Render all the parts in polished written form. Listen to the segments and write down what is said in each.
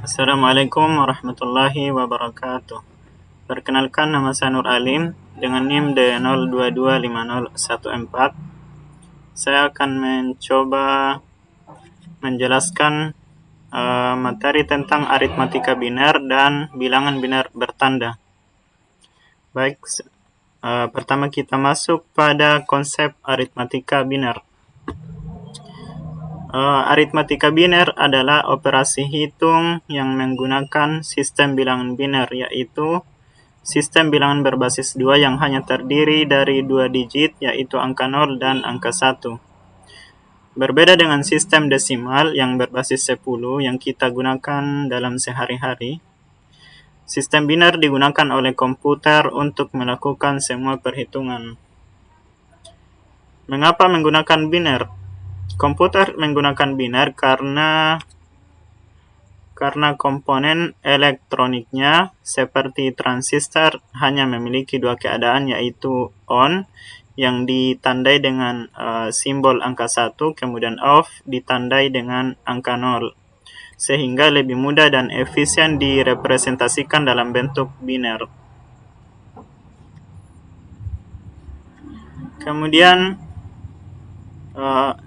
Assalamualaikum warahmatullahi wabarakatuh. Perkenalkan, nama saya Nur Alim dengan NIM D02250114. Saya akan mencoba menjelaskan materi tentang aritmatika biner dan bilangan biner bertanda. Baik, pertama kita masuk pada konsep aritmatika biner. Aritmatika biner adalah operasi hitung yang menggunakan sistem bilangan biner, yaitu sistem bilangan berbasis 2 yang hanya terdiri dari 2 digit, yaitu angka 0 dan angka 1. Berbeda dengan sistem desimal yang berbasis 10 yang kita gunakan dalam sehari-hari, sistem biner digunakan oleh komputer untuk melakukan semua perhitungan. Mengapa menggunakan biner? Komputer menggunakan biner karena komponen elektroniknya seperti transistor hanya memiliki 2 keadaan, yaitu on yang ditandai dengan simbol angka 1, kemudian off ditandai dengan angka 0, sehingga lebih mudah dan efisien direpresentasikan dalam bentuk biner. Kemudian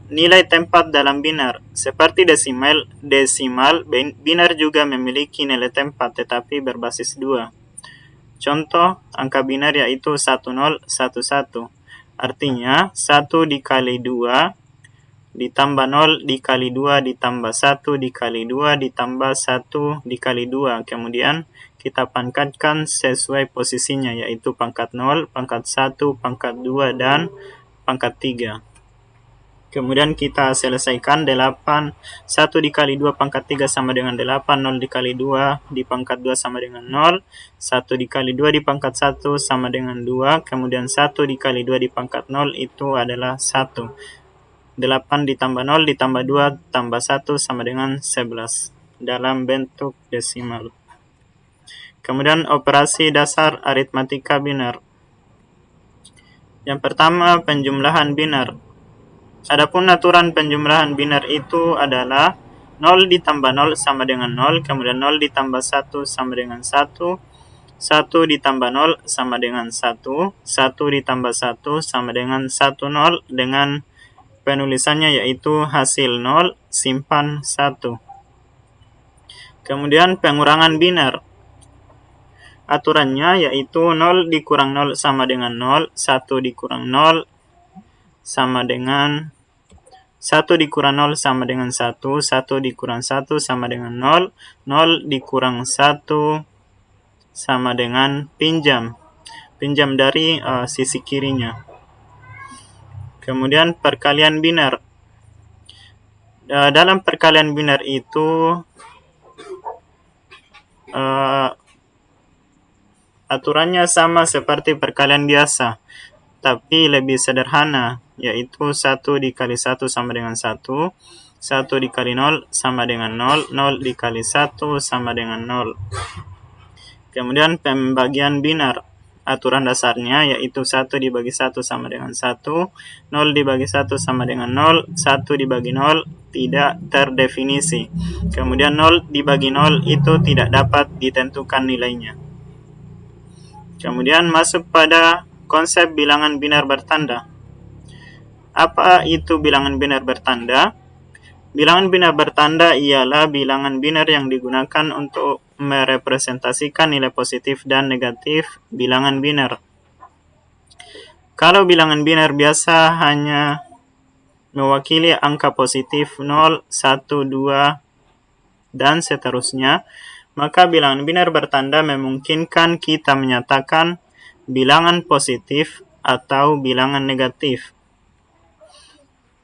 nilai tempat dalam biner. Seperti desimal, biner juga memiliki nilai tempat tetapi berbasis 2. Contoh angka biner yaitu 1011. Artinya 1 dikali 2 ditambah 0 dikali 2 ditambah 1 dikali 2 ditambah 1 dikali 2. Kemudian kita pangkatkan sesuai posisinya, yaitu pangkat 0, pangkat 1, pangkat 2, dan pangkat 3. Kemudian kita selesaikan 8, 1 dikali 2 pangkat 3 sama dengan 8, 0 dikali 2 di pangkat 2 sama dengan 0, 1 dikali 2 di pangkat 1 sama dengan 2, kemudian 1 dikali 2 di pangkat 0 itu adalah 1. 8 ditambah 0 ditambah 2 tambah 1 sama dengan 11 dalam bentuk desimal. Kemudian operasi dasar aritmatika biner. Yang pertama, penjumlahan biner. Adapun aturan penjumlahan biner itu adalah 0 ditambah 0 sama dengan 0, kemudian 0 ditambah 1 sama dengan 1, 1 ditambah 0 sama dengan 1, 1 ditambah 1 sama dengan 1, 0, dengan penulisannya yaitu hasil 0, simpan 1. Kemudian pengurangan biner. Aturannya yaitu 0 dikurang 0 sama dengan 0, 1 dikurang 0 sama dengan 1 dikurang 0 sama dengan 1, 1 dikurang 1 sama dengan 0, 0 dikurang 1 sama dengan pinjam dari sisi kirinya. Kemudian perkalian biner. Dalam perkalian biner itu aturannya sama seperti perkalian biasa, tapi lebih sederhana, yaitu 1 dikali 1 sama dengan 1, 1 dikali 0 sama dengan 0, 0 dikali 1 sama dengan 0. Kemudian pembagian biner. Aturan dasarnya yaitu 1 dibagi 1 sama dengan 1, 0 dibagi 1 sama dengan 0, 1 dibagi 0 tidak terdefinisi. Kemudian 0 dibagi 0 itu tidak dapat ditentukan nilainya. Kemudian masuk pada konsep bilangan biner bertanda. Apa itu bilangan biner bertanda? Bilangan biner bertanda ialah bilangan biner yang digunakan untuk merepresentasikan nilai positif dan negatif bilangan biner. Kalau bilangan biner biasa hanya mewakili angka positif 0, 1, 2, dan seterusnya, maka bilangan biner bertanda memungkinkan kita menyatakan bilangan positif atau bilangan negatif.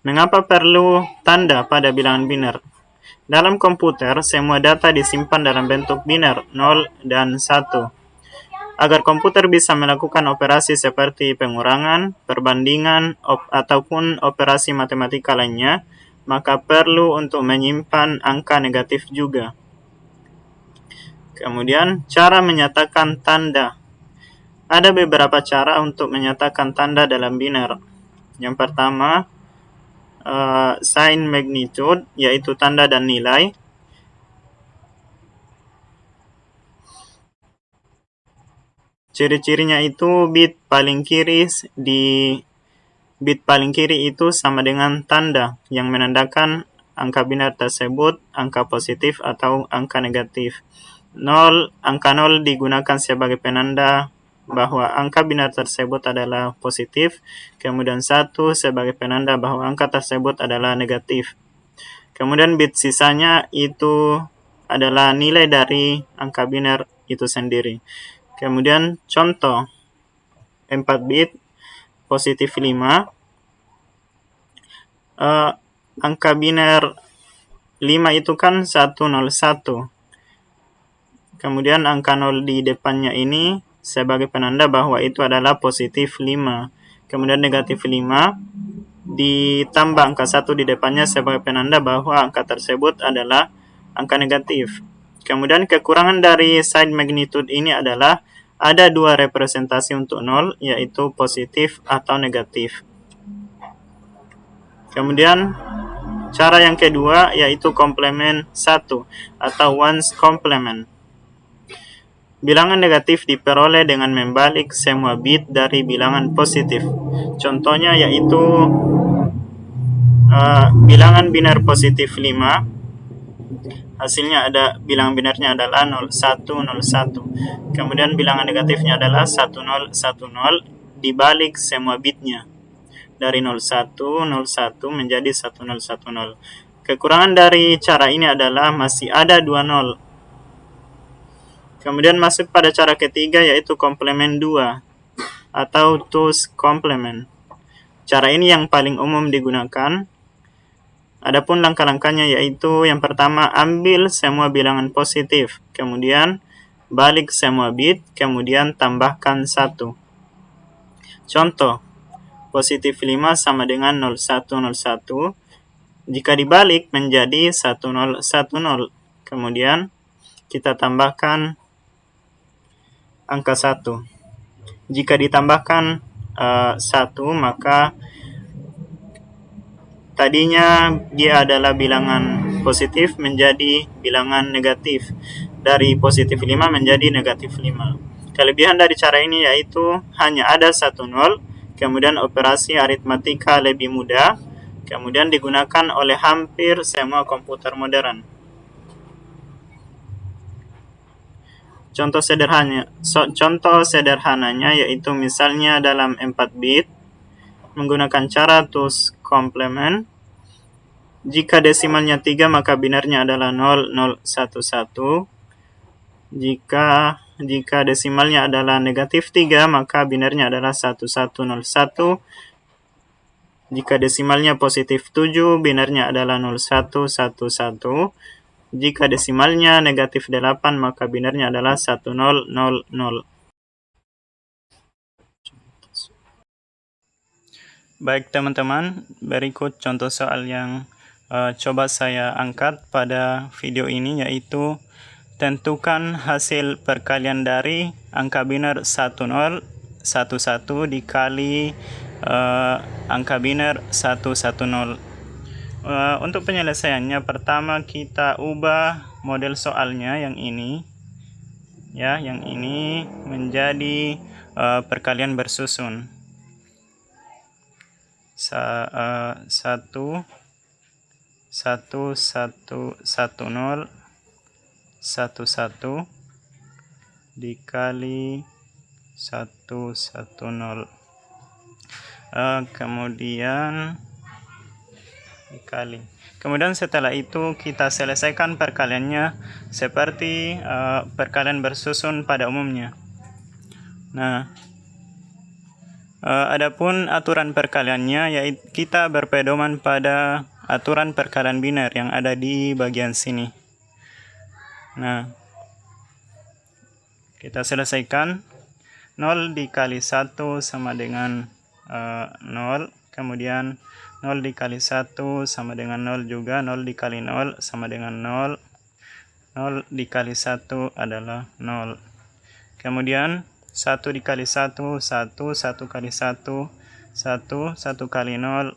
Mengapa perlu tanda pada bilangan biner? Dalam komputer, semua data disimpan dalam bentuk biner 0 dan 1. Agar komputer bisa melakukan operasi seperti pengurangan, perbandingan, ataupun operasi matematika lainnya, maka perlu untuk menyimpan angka negatif juga. Kemudian, cara menyatakan tanda. Ada beberapa cara untuk menyatakan tanda dalam biner. Yang pertama, sign magnitude, yaitu tanda dan nilai. Ciri-cirinya itu bit paling kiri itu sama dengan tanda yang menandakan angka binar tersebut angka positif atau angka negatif. Angka 0 digunakan sebagai penanda bahwa angka binar tersebut adalah positif, kemudian 1 sebagai penanda bahwa angka tersebut adalah negatif. Kemudian bit sisanya itu adalah nilai dari angka binar itu sendiri. Kemudian contoh 4 bit positif 5, angka binar 5 itu kan 101. Kemudian angka 0 di depannya ini sebagai penanda bahwa itu adalah positif 5. Kemudian negatif 5 ditambah angka 1 di depannya sebagai penanda bahwa angka tersebut adalah angka negatif. Kemudian kekurangan dari sign magnitude ini adalah ada dua representasi untuk 0, yaitu positif atau negatif. Kemudian cara yang kedua yaitu komplement 1 atau ones complement. Bilangan negatif diperoleh dengan membalik semua bit dari bilangan positif. Contohnya yaitu bilangan binar positif 5, hasilnya ada bilangan binarnya adalah 0101. Kemudian bilangan negatifnya adalah 1010 dibalik semua bitnya dari 0101 menjadi 1010. Kekurangan dari cara ini adalah masih ada 2 0. Kemudian masuk pada cara ketiga yaitu komplement 2 atau twos complement. Cara ini yang paling umum digunakan. Adapun langkah-langkahnya yaitu yang pertama ambil semua bilangan positif, kemudian balik semua bit, kemudian tambahkan 1. Contoh, positif 5 sama dengan 0101. Jika dibalik menjadi 1010. Kemudian kita tambahkan angka 1. Jika ditambahkan 1, maka tadinya dia adalah bilangan positif menjadi bilangan negatif. Dari positif 5 menjadi negatif 5. Kelebihan dari cara ini yaitu hanya ada 1 0, kemudian operasi aritmatika lebih mudah, kemudian digunakan oleh hampir semua komputer modern. Contoh sederhananya yaitu misalnya dalam 4 bit menggunakan cara twos complement. Jika desimalnya 3 maka binarnya adalah 0011. Jika desimalnya adalah negatif 3 maka binarnya adalah 1101. Jika desimalnya positif 7 binarnya adalah 0111. Jika desimalnya negatif 8 maka binarnya adalah 1000. Baik teman-teman, berikut contoh soal yang coba saya angkat pada video ini yaitu tentukan hasil perkalian dari angka binar 1011 dikali angka binar 110. Untuk penyelesaiannya pertama kita ubah model soalnya yang ini menjadi perkalian bersusun. 1 1 1 1 0 1 1 dikali 110. Kemudian setelah itu kita selesaikan perkaliannya seperti perkalian bersusun pada umumnya. Nah, adapun aturan perkaliannya yaitu kita berpedoman pada aturan perkalian binar yang ada di bagian sini. Nah, kita selesaikan. 0 dikali 1 sama dengan 0. Kemudian 0 dikali 1 sama dengan 0 juga. 0 dikali 0 sama dengan 0. 0 dikali 1 adalah 0. Kemudian 1 dikali 1, 1. 1 kali 1, 1. 1 kali 0,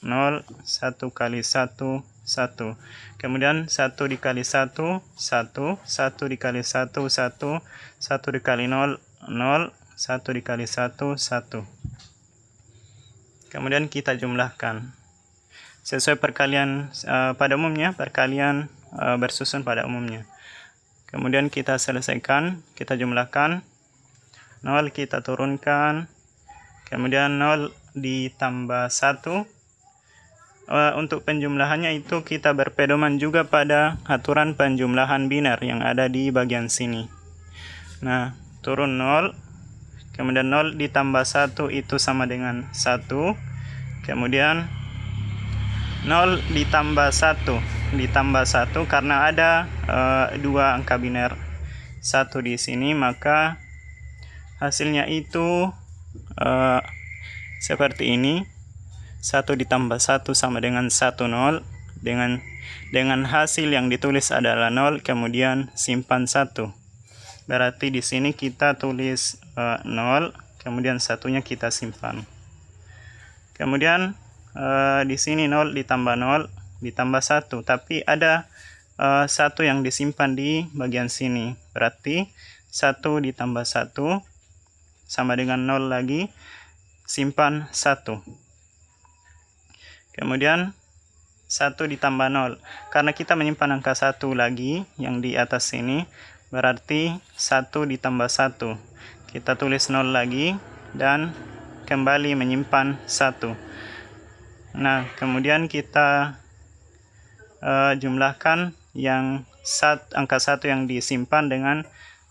0. 1 kali 1, 1. Kemudian 1 dikali 1, 1. 1 dikali 1, 1. 1 dikali 0, 0. 1 dikali 1, 1. Kemudian kita jumlahkan. Sesuai perkalian pada umumnya, perkalian bersusun pada umumnya. Kemudian kita selesaikan, kita jumlahkan. 0 kita turunkan. Kemudian 0 ditambah 1. Untuk penjumlahannya itu kita berpedoman juga pada aturan penjumlahan biner yang ada di bagian sini. Nah, turun 0, kemudian 0 ditambah 1 itu sama dengan 1, kemudian 0 ditambah 1 karena ada 2 angka biner 1 di sini, maka hasilnya itu seperti ini. 1 ditambah 1 sama dengan 1, 0. Dengan hasil yang ditulis adalah 0, kemudian simpan 1. Berarti di sini kita tulis 0, kemudian 1-nya kita simpan. Kemudian di sini 0 ditambah 0 ditambah 1, tapi ada 1 yang disimpan di bagian sini. Berarti 1 ditambah 1 sama dengan 0 lagi, simpan 1. Kemudian 1 ditambah 0. Karena kita menyimpan angka 1 lagi yang di atas sini, berarti 1 ditambah 1. Kita tulis 0 lagi dan kembali menyimpan 1. Nah, kemudian kita jumlahkan yang angka 1 yang disimpan dengan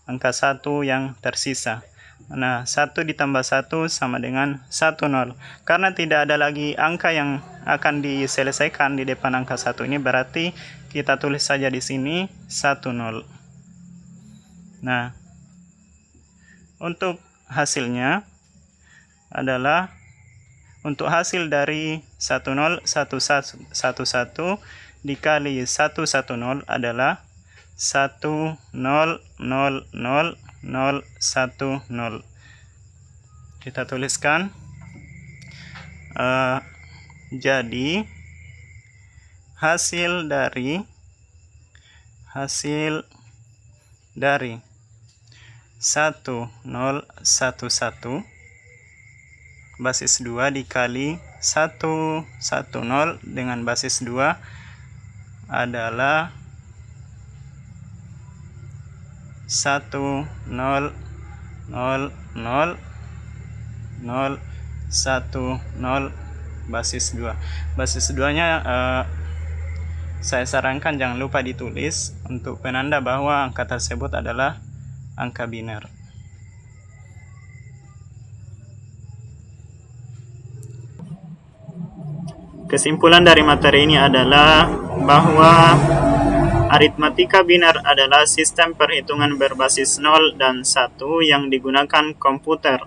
angka 1 yang tersisa. Nah, 1 ditambah 1 sama dengan 1, 0. Karena tidak ada lagi angka yang akan diselesaikan di depan angka 1 ini, berarti kita tulis saja di sini 1, 0. Nah, untuk hasilnya adalah, untuk hasil dari 1, 0, 1, 1, 1 dikali 1, 1, 0 adalah 1, 0, 0, 0, 0, 1, 0. Kita tuliskan. Jadi hasil dari 1, 0, 1, 1 basis 2 dikali 1, 1, 0 dengan basis 2 adalah 1, 0, 0, 0, 0, 1, 0 basis 2. Basis 2-nya saya sarankan jangan lupa ditulis untuk penanda bahwa angka tersebut adalah angka biner. Kesimpulan dari materi ini adalah bahwa aritmatika biner adalah sistem perhitungan berbasis 0 dan 1 yang digunakan komputer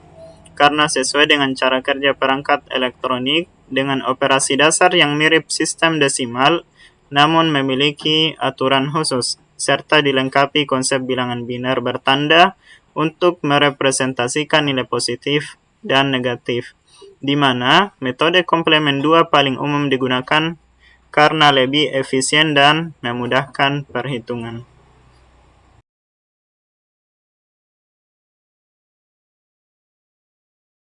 karena sesuai dengan cara kerja perangkat elektronik dengan operasi dasar yang mirip sistem desimal namun memiliki aturan khusus serta dilengkapi konsep bilangan biner bertanda untuk merepresentasikan nilai positif dan negatif, di mana metode komplement 2 paling umum digunakan karena lebih efisien dan memudahkan perhitungan.